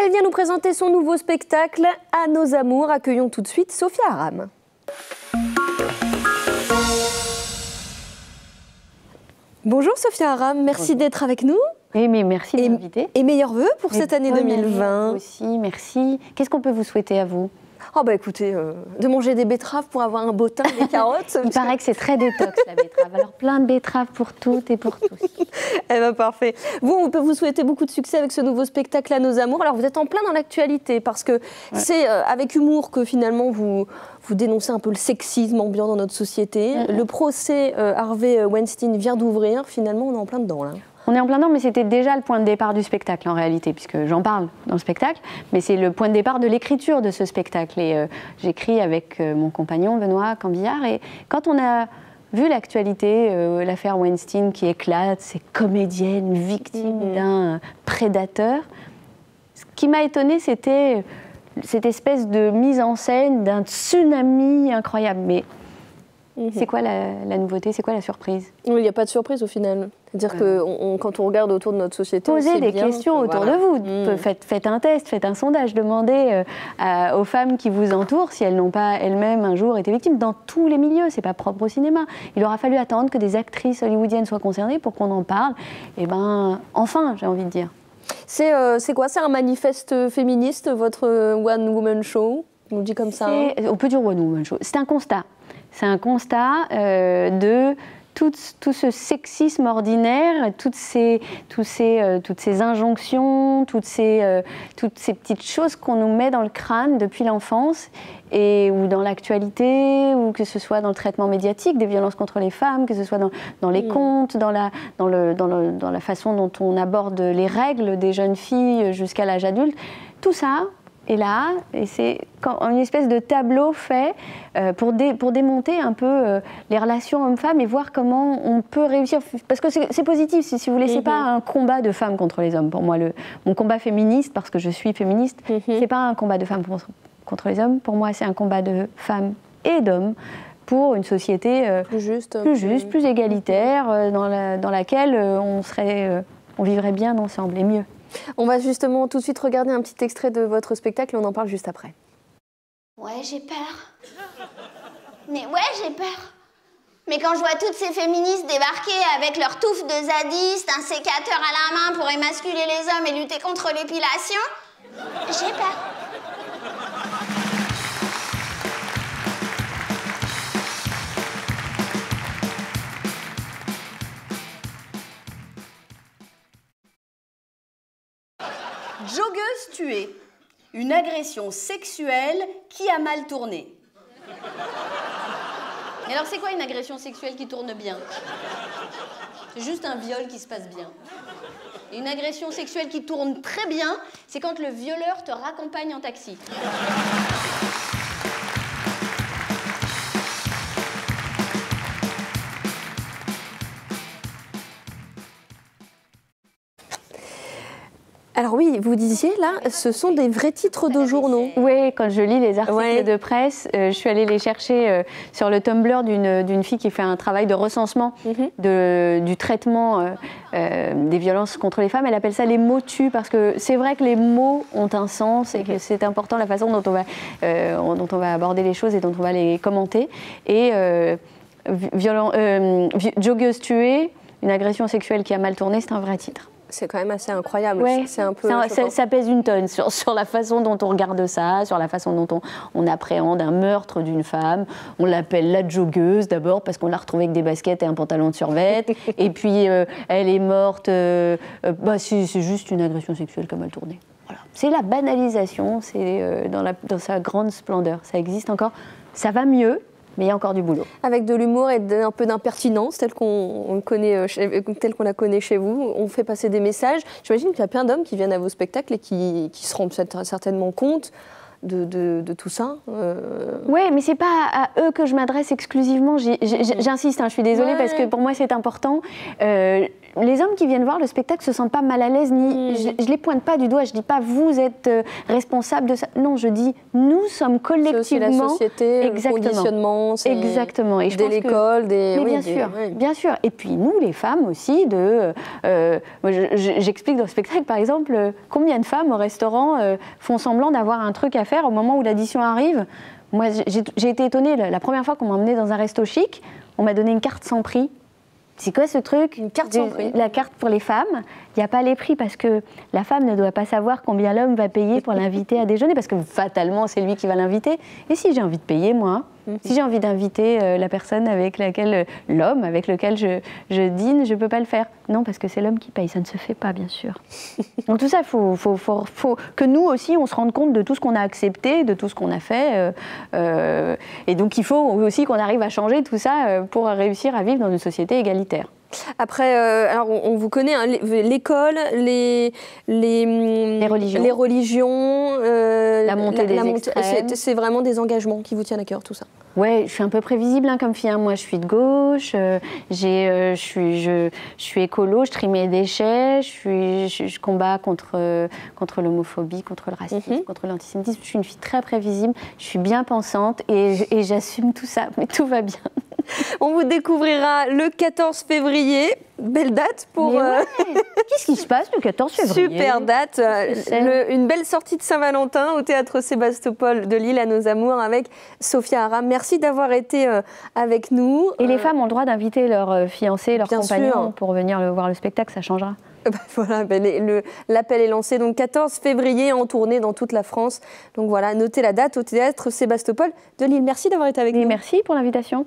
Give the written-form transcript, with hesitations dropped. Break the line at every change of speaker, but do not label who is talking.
Elle vient nous présenter son nouveau spectacle « À nos amours ». Accueillons tout de suite Sophia Aram. Bonjour Sophia Aram, merci d'être avec nous.
Mais merci de m'inviter.
Et meilleurs vœux pour cette année 2020.
Aussi, merci. Qu'est-ce qu'on peut vous souhaiter à vous?
Oh bah écoutez, de manger des betteraves pour avoir un beau teint, des carottes.
Il paraît que c'est très détox la betterave. Alors plein de betteraves pour toutes et pour tous.
Eh ben parfait. Vous, on peut vous souhaiter beaucoup de succès avec ce nouveau spectacle À nos amours. Alors vous êtes en plein dans l'actualité parce que c'est avec humour que finalement vous dénoncez un peu le sexisme ambiant dans notre société. Le procès Harvey Weinstein vient d'ouvrir. Finalement, on est en plein dedans là.
On est en plein dedans, mais c'était déjà le point de départ du spectacle en réalité, puisque j'en parle dans le spectacle, mais c'est le point de départ de l'écriture de ce spectacle. Et j'écris avec mon compagnon Benoît Cambillard, et quand on a vu l'actualité, l'affaire Weinstein qui éclate, ces comédiennes victimes d'un prédateur, ce qui m'a étonnée, c'était cette espèce de mise en scène d'un tsunami incroyable. Mais c'est quoi la nouveauté? C'est quoi la surprise?
Il n'y a pas de surprise au final. C'est-à-dire que quand on regarde autour de notre société,
posez des questions autour de vous. Faites un test, faites un sondage, demandez aux femmes qui vous entourent si elles n'ont pas elles-mêmes un jour été victimes. Dans tous les milieux, c'est pas propre au cinéma. Il aura fallu attendre que des actrices hollywoodiennes soient concernées pour qu'on en parle. Et ben, enfin, j'ai envie de dire.
C'est quoi? C'est un manifeste féministe, votre One Woman Show? On nous dit comme ça.
On peut dire One Woman Show. C'est un constat. C'est un constat de tout ce sexisme ordinaire, toutes ces injonctions, toutes ces petites choses qu'on nous met dans le crâne depuis l'enfance, ou dans l'actualité, ou que ce soit dans le traitement médiatique des violences contre les femmes, que ce soit dans les contes, dans la façon dont on aborde les règles des jeunes filles jusqu'à l'âge adulte. Tout ça est là, et c'est une espèce de tableau fait pour démonter un peu les relations hommes-femmes et voir comment on peut réussir. Parce que c'est positif, si vous voulez, c'est pas un combat de femmes contre les hommes. Pour moi, mon combat féministe, parce que je suis féministe, c'est pas un combat de femmes contre les hommes. Pour moi, c'est un combat de femmes et d'hommes pour une société plus juste, plus égalitaire, dans laquelle on vivrait bien ensemble et mieux.
On va justement tout de suite regarder un petit extrait de votre spectacle et on en parle juste après.
Ouais, j'ai peur. Mais ouais, j'ai peur. Mais quand je vois toutes ces féministes débarquer avec leur touffe de zadistes, un sécateur à la main pour émasculer les hommes et lutter contre l'épilation, j'ai peur.
Joggeuse tuée. Une agression sexuelle qui a mal tourné. Et alors, c'est quoi une agression sexuelle qui tourne bien? C'est juste un viol qui se passe bien. Et une agression sexuelle qui tourne très bien, c'est quand le violeur te raccompagne en taxi.
Alors oui, vous disiez là, ce sont des vrais titres de journaux.
Oui, quand je lis les articles de presse, je suis allée les chercher sur le Tumblr d'une fille qui fait un travail de recensement du traitement des violences contre les femmes. Elle appelle ça les mots tuent, parce que c'est vrai que les mots ont un sens et que c'est important la façon dont on va aborder les choses et dont on va les commenter. Et joggeuse tuée, une agression sexuelle qui a mal tourné, c'est un vrai titre.
C'est quand même assez incroyable.
Ouais,
c'est un peu,
ça pèse une tonne sur la façon dont on regarde ça, sur la façon dont on appréhende un meurtre d'une femme. On l'appelle la joggeuse d'abord parce qu'on l'a retrouvée avec des baskets et un pantalon de survêt. Et puis elle est morte. C'est juste une agression sexuelle qui a mal tourné. Voilà. C'est la banalisation, c'est dans sa grande splendeur. Ça existe encore. Ça va mieux. Mais il y a encore du boulot.
Avec de l'humour et un peu d'impertinence, telle qu'on la connaît chez vous, on fait passer des messages. J'imagine qu'il y a plein d'hommes qui viennent à vos spectacles et qui se rendent certainement compte de tout ça.
Oui, mais c'est pas à eux que je m'adresse exclusivement. J'insiste, je suis désolée parce que pour moi c'est important. les hommes qui viennent voir le spectacle se sentent pas mal à l'aise, ni je les pointe pas du doigt, je dis pas vous êtes responsable de ça. Non, je dis nous sommes collectivement.
C'est aussi la société,
exactement.
Le conditionnement,
exactement. Et je pense
l'école,
mais bien sûr, bien sûr. Et puis nous, les femmes aussi, j'explique dans le spectacle, par exemple, combien de femmes au restaurant font semblant d'avoir un truc à faire au moment où l'addition arrive. Moi, j'ai été étonnée la première fois qu'on m'a emmenée dans un resto chic, on m'a donné une carte sans prix. C'est quoi ce truc?
Une carte sans prix.
La carte pour les femmes. Il n'y a pas les prix parce que la femme ne doit pas savoir combien l'homme va payer pour l'inviter à déjeuner parce que fatalement, c'est lui qui va l'inviter. Et si j'ai envie de payer, moi, si j'ai envie d'inviter la personne avec laquelle, l'homme avec lequel je dîne, je ne peux pas le faire. Non, parce que c'est l'homme qui paye. Ça ne se fait pas, bien sûr. Donc tout ça, il faut que nous aussi, on se rende compte de tout ce qu'on a accepté, de tout ce qu'on a fait. Et donc il faut aussi qu'on arrive à changer tout ça pour réussir à vivre dans une société égalitaire.
Après, alors on vous connaît, hein, l'école, les religions,
la montée des extrêmes.
C'est vraiment des engagements qui vous tiennent à cœur, tout ça.
Ouais, je suis un peu prévisible hein, comme fille. Hein. Moi, je suis de gauche, je suis écolo, je trie mes déchets, je combats contre l'homophobie, contre le racisme, contre l'antisémitisme. Je suis une fille très prévisible, je suis bien pensante et j'assume tout ça, mais tout va bien.
On vous découvrira le 14 février. Belle date pour...
Qu'est-ce qui se passe le 14 février?
Super date. Une belle sortie de Saint-Valentin au Théâtre Sébastopol de Lille à nos amours avec Sophia Aram. Merci d'avoir été avec nous.
Et les femmes ont le droit d'inviter leurs fiancés, leurs compagnons pour venir voir le spectacle, ça changera.
Voilà, l'appel est lancé donc 14 février en tournée dans toute la France. Donc voilà, notez la date au Théâtre Sébastopol de Lille. Merci d'avoir été avec nous.
Merci pour l'invitation.